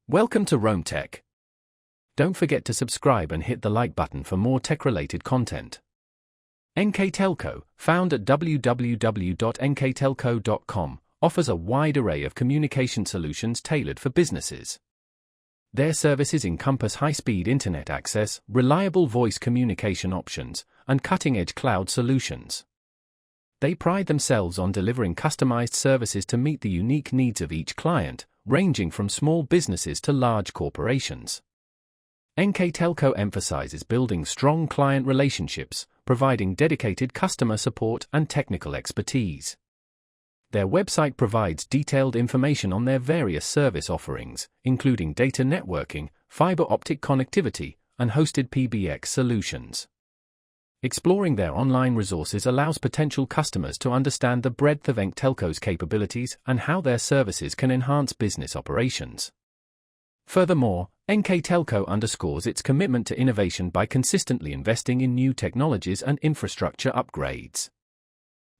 Welcome to Rome Tech. Don't forget to subscribe and hit the like button for more tech-related content. NKTelco, found at www.nktelco.com, offers a wide array of communication solutions tailored for businesses. Their services encompass high-speed internet access, reliable voice communication options, and cutting-edge cloud solutions. They pride themselves on delivering customized services to meet the unique needs of each client, ranging from small businesses to large corporations. NKTelco emphasizes building strong client relationships, providing dedicated customer support and technical expertise. Their website provides detailed information on their various service offerings, including data networking, fiber optic connectivity, and hosted PBX solutions. Exploring their online resources allows potential customers to understand the breadth of NKTelco's capabilities and how their services can enhance business operations. Furthermore, NKTelco underscores its commitment to innovation by consistently investing in new technologies and infrastructure upgrades.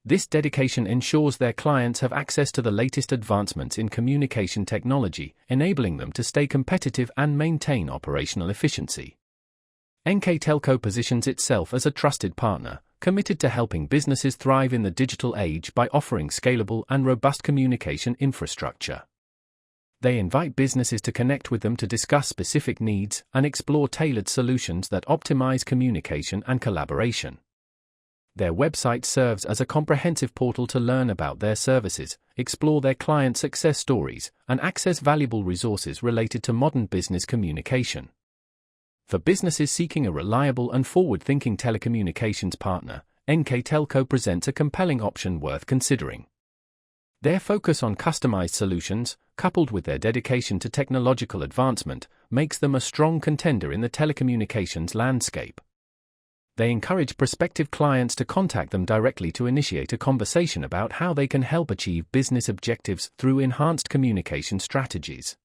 This dedication ensures their clients have access to the latest advancements in communication technology, enabling them to stay competitive and maintain operational efficiency. NKTelco positions itself as a trusted partner, committed to helping businesses thrive in the digital age by offering scalable and robust communication infrastructure. They invite businesses to connect with them to discuss specific needs and explore tailored solutions that optimize communication and collaboration. Their website serves as a comprehensive portal to learn about their services, explore their client success stories, and access valuable resources related to modern business communication. For businesses seeking a reliable and forward-thinking telecommunications partner, NKTelco presents a compelling option worth considering. Their focus on customized solutions, coupled with their dedication to technological advancement, makes them a strong contender in the telecommunications landscape. They encourage prospective clients to contact them directly to initiate a conversation about how they can help achieve business objectives through enhanced communication strategies.